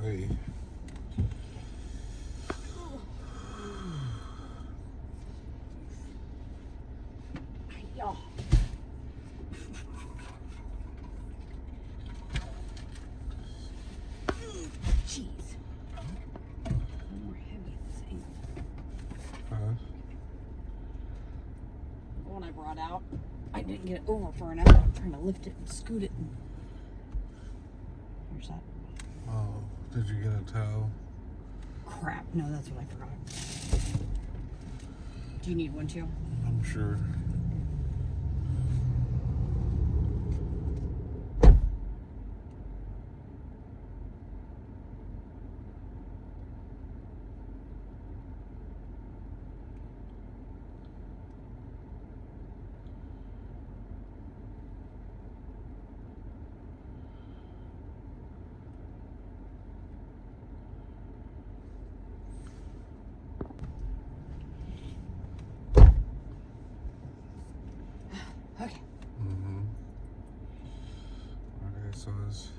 way. Y'all. Jeez. More heavy at this angle. The one I brought out, I didn't get it over far enough. I'm trying to lift it and scoot it. And... Where's that? Oh, did you get a towel? Crap. No, that's what I forgot. Do you need one too? I'm sure. Okay. Okay, so it's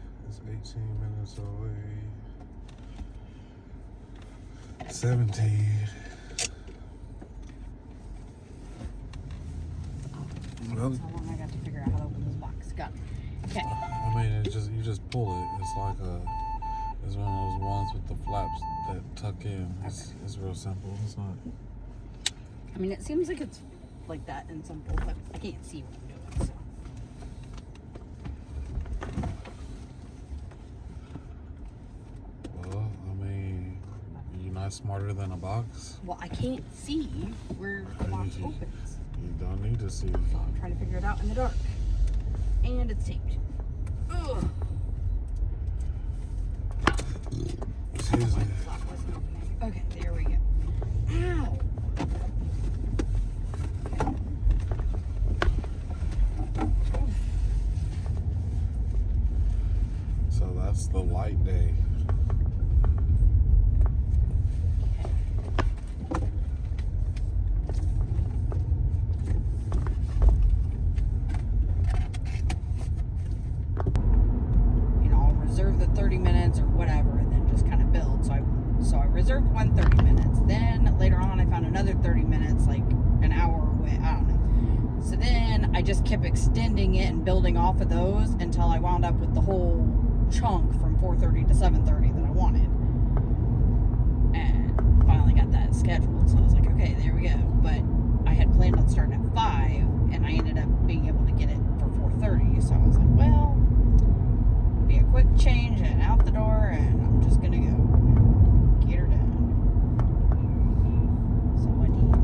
18 minutes away. 17. Well, That's how long I got to figure out how to open this box. Got it. Okay. I mean, you just pull it. It's like it's one of those ones with the flaps that tuck in. It's real simple. It's not. I mean, it seems like it's like that and simple, but I can't see what I'm doing, so. Well, I mean, you're not smarter than a box. Well, I can't see where the box opens. You don't need to see. So I'm trying to figure it out in the dark. And it's taped. Ugh. Excuse me. Flap wasn't opening. Okay, there we go. Ow! So that's the light day. I'll reserve the 30 minutes or whatever and then just kind of build. So I reserved one 30 minutes. Then later on I found another 30 minutes, like an hour away. I don't know. So then I just kept extending it and building off of those until I wound up with the whole chunk from 4:30 to 7:30 that I wanted. And finally got that scheduled. So I was like, okay, there we go. But I had planned on starting at 5 and I ended up being able to get it for 4:30. So I was like, well, be a quick change and out the door, and I'm just gonna go get her done. So I need.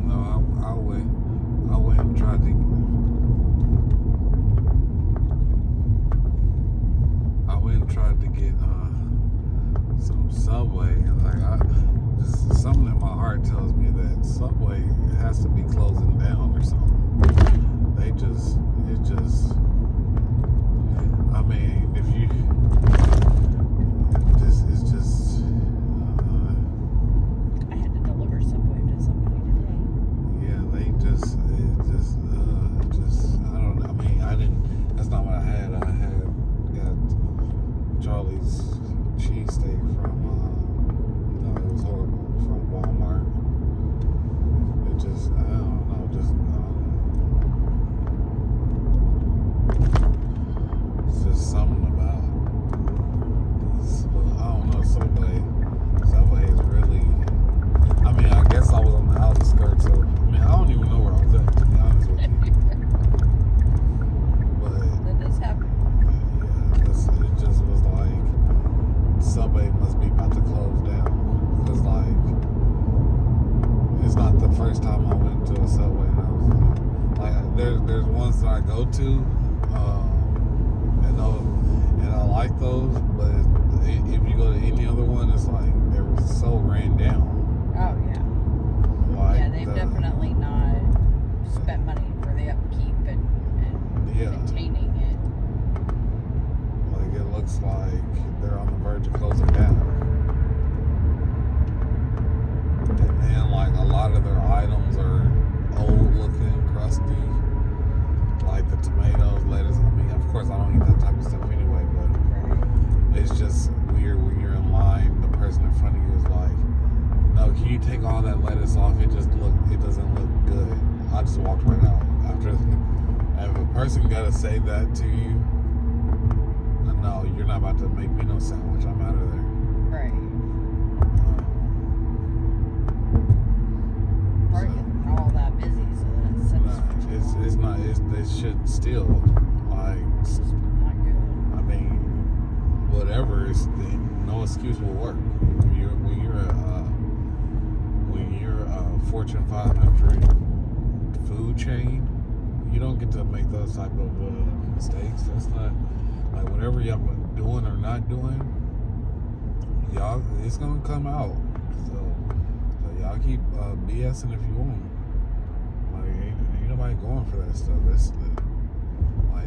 No, I went and tried to. I went and tried to get some Subway. Like just something in my heart tells me that Subway has to be closing down or something. I mean, if you, it's just. I had to deliver Subway to somebody today. Yeah, I don't know. I mean, that's not what I had. I got Charlie's cheesesteak from, it was horrible, from Walmart. I don't know, it's just something about this, I don't know, Subway is really, I mean, I guess I was on the outskirts of, I don't even know where I was at, to be honest with you. But That does happen. yeah, it just was like Subway must be about to close down. Because like it's not the first time I went to a Subway and I was like there's ones that I go to, and I like those, but if you go to any other one, it's like they were so ran down. Oh yeah. Like Yeah, they've definitely not spent money for the upkeep and maintaining it. Like it looks like they're on the verge of closing down. And then like a lot of their items are old looking, crusty. person gotta say that to you, no, you're not about to make me no sandwich. I'm out of there. Right. Parking all that busy, so that's It's not. They should still like. it's just not good. I mean, whatever. No excuse will work. When you're a Fortune 500 food chain, you don't get to make those type of mistakes. That's not like whatever y'all doing or not doing. Y'all, it's gonna come out. So y'all keep BSing if you want. Like ain't nobody going for that stuff.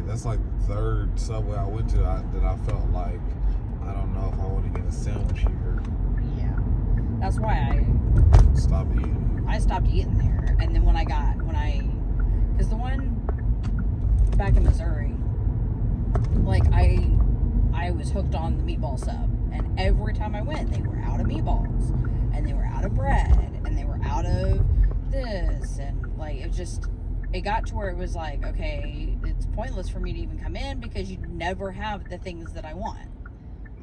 That's like the third Subway I went to that I felt like I don't know if I want to get a sandwich here. Yeah. That's why I Stop eating. stopped eating there. And then because the one back in Missouri, like I was hooked on the meatball sub, and every time I went, they were out of meatballs, and they were out of bread, and they were out of this, and like it got to where it was like, okay, it's pointless for me to even come in because you never have the things that I want.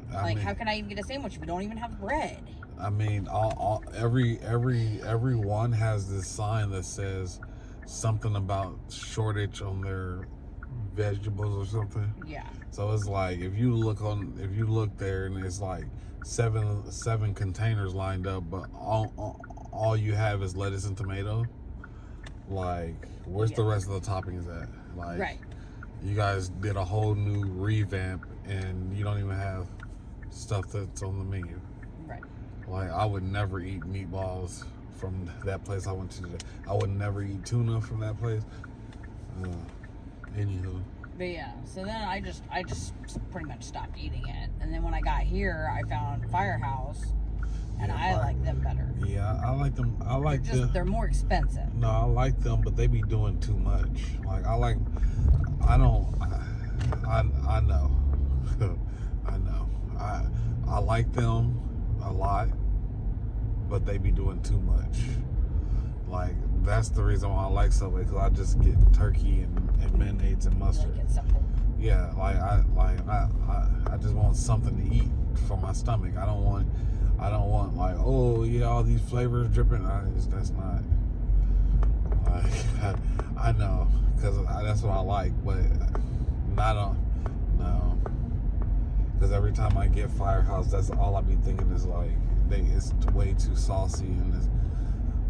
How can I even get a sandwich? We don't even have bread. I mean, everyone has this sign that says something about shortage on their vegetables or something. Yeah. So it's like if you look there and it's like seven containers lined up, but all you have is lettuce and tomato. Like, where's the rest of the toppings at? Like, right. You guys did a whole new revamp and you don't even have stuff that's on the menu. Right. Like, I would never eat meatballs from that place I went to today. I would never eat tuna from that place. Anywho. But yeah, so then I just pretty much stopped eating it. And then when I got here, I found Firehouse, and I like them better. Yeah, I like them. They're more expensive. No, I like them, but they be doing too much. Like, I know. I know. I like them a lot, but they be doing too much. Like, that's the reason why I like Subway, because I just get turkey and mayonnaise and mustard. Like it's simple. Yeah, I just want something to eat for my stomach. I don't want like, oh yeah, all these flavors dripping. That's not like I know, because that's what I like, but no. Because every time I get Firehouse, that's all I be thinking is like, it's way too saucy and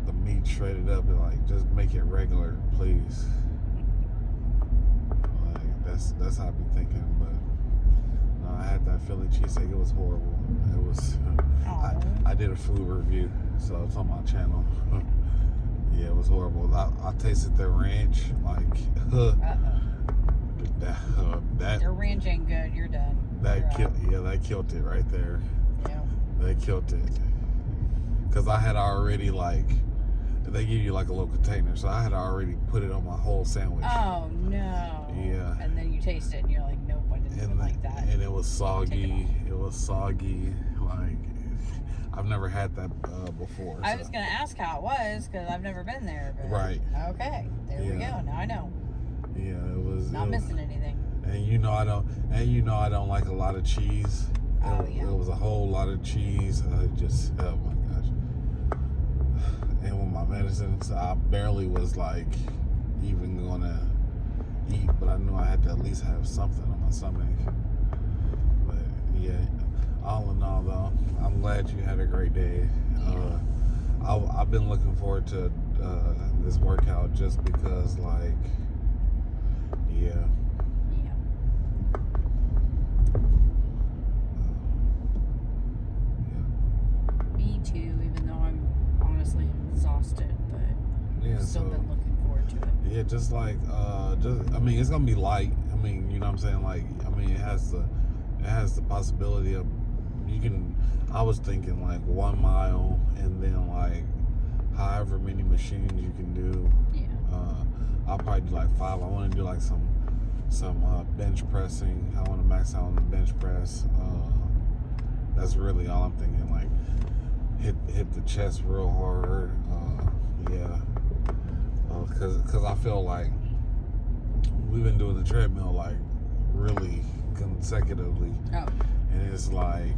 the meat shredded up. And like, just make it regular, please. Like, that's how I be thinking. But no, I had that Philly cheesesteak. It was horrible. It was. I did a food review, so it's on my channel. Yeah, it was horrible. I tasted their ranch. Like, Their ranch ain't good. You're done. That killed it right there. Yeah. They killed it. Because I had already, like, they give you like a little container, so I had already put it on my whole sandwich. Oh no. Yeah. And then you taste it and you're like, nope, I didn't like that. And it was soggy. It was soggy. Like, I've never had that before. I was gonna ask how it was because I've never been there. But right. Okay. There we go. Now I know. Yeah, it was. Not missing anything. And you know I don't like a lot of cheese. It was a whole lot of cheese. Oh my gosh. And with my medicines, I barely was like even gonna eat, but I knew I had to at least have something on my stomach. But yeah, all in all though, I'm glad you had a great day. I've been looking forward to this workout just because, like, yeah. Me too, even though I'm honestly exhausted, but I've still been looking forward to it. Yeah, just like, I mean, it's gonna be light. I mean, you know what I'm saying? Like, I mean, it has the possibility of, I was thinking like 1 mile and then like however many machines you can do. Yeah. I'll probably do like 5. I want to do like some bench pressing. I want to max out on the bench press. That's really all I'm thinking. Like, hit the chest real hard. Yeah. Because I feel like we've been doing the treadmill like really consecutively, Oh. and it's like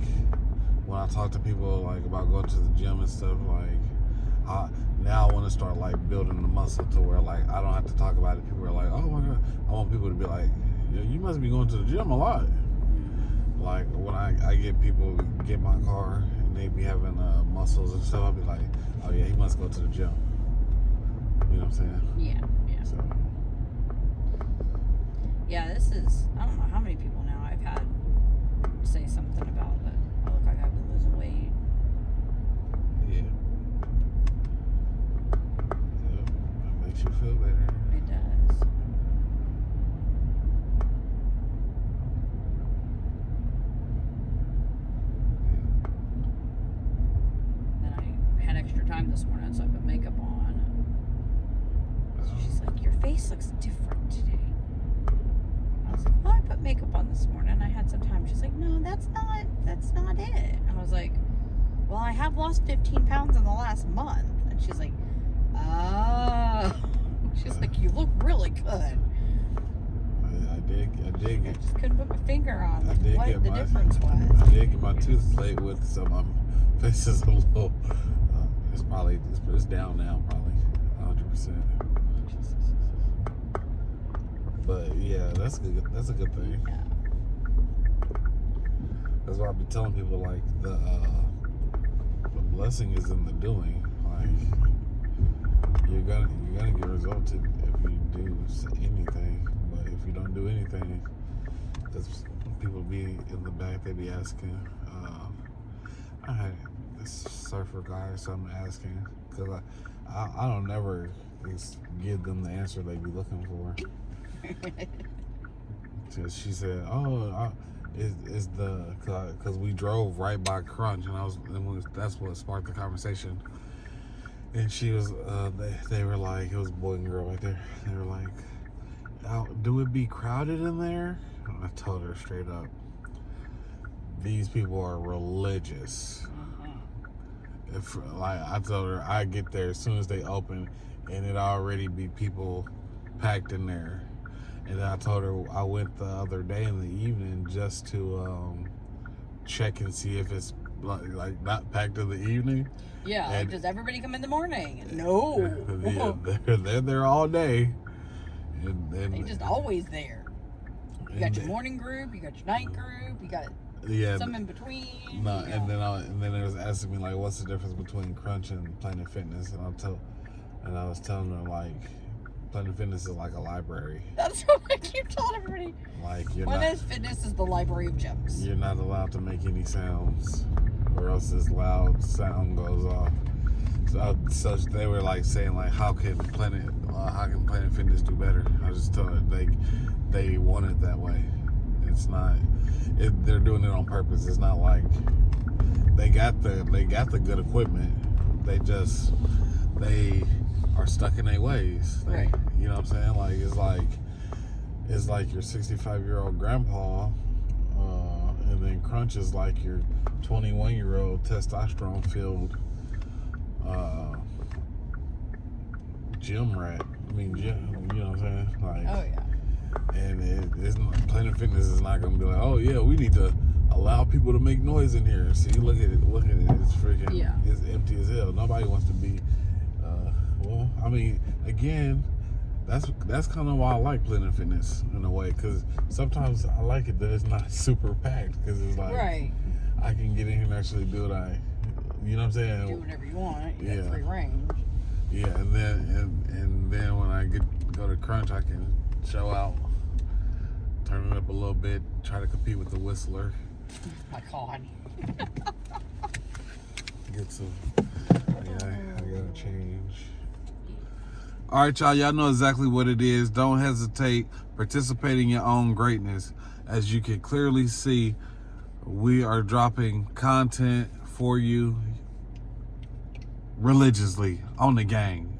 when I talk to people like about going to the gym and stuff, like now I want to start like building the muscle to where like I don't have to talk about it. People are like, oh my god, I want people to be like, yeah, you must be going to the gym a lot. Like when I get people get my car and they be having muscles and stuff, I'll be like, oh yeah, he must go to the gym. You know what I'm saying? Yeah. So Yeah, this is, I don't know how many people now I've had say something about that. I look like I've been losing weight. yeah. That makes you feel better. It does. Then I had extra time this morning, so I put makeup on. And she's like, your face looks different today. I was like, well, I put makeup on this morning. I had some time. She's like, no, that's not it. I was like, well, I have lost 15 pounds in the last month. And she's like, oh. She's like, you look really good. I did I get. just couldn't put my finger on I did what get the my- difference was. I did get my tooth laid with, so my face is a little. It's down now, probably 100%. But yeah, that's good. That's a good thing. Yeah. That's why I be telling people like the blessing is in the doing. Like you're gonna get results if you do anything. But if you don't do anything, because people be in the back, they be asking. I had this surfer guy or something asking because I don't never give them the answer they be looking for. So she said, "Oh, is the because we drove right by Crunch, and that's what sparked the conversation." And she was, they were like, it was a boy and girl right there. They were like, oh, "Do it be crowded in there?" And I told her straight up, these people are religious. If like I told her, I get there as soon as they open, and it already be people packed in there. And then I told her I went the other day in the evening just to check and see if it's like not packed in the evening. Yeah, And- does everybody come in the morning? No. Yeah, they're there all day. And They just always there. You got your morning group, you got your night group, you got yeah. some in between. No, you and know. then it was asking me like, what's the difference between Crunch and Planet Fitness? And I was telling her like, Planet Fitness is like a library. That's what I keep telling everybody. Like Planet Fitness is the library of gems. you're not allowed to make any sounds, or else this loud sound goes off. So they were like saying like, how can Planet Fitness do better? I just told her they want it that way. It's not. They're doing it on purpose. It's not like they got the good equipment. They are stuck in their ways. Right. You know what I'm saying? Like it's like your 65-year-old grandpa, and then Crunch is like your 21-year-old testosterone-filled gym rat. Gym. You know what I'm saying? Like. Oh yeah. And Planet Fitness is not gonna be like, oh yeah, we need to allow people to make noise in here. See, look at it. It's freaking. Yeah. It's empty as hell. Nobody wants to be. Well, I mean, again, that's kind of why I like Planet Fitness in a way, because sometimes I like it that it's not super packed, because it's like Right. I can get in here and actually do what you know what I'm saying? Do whatever you want. You Yeah. got free range. Yeah, and then when I go to Crunch, I can show out, turn it up a little bit, try to compete with the Whistler. My God. Get some. Yeah, I gotta change. All right, y'all know exactly what it is. Don't hesitate. Participate in your own greatness. As you can clearly see, we are dropping content for you religiously on the gang.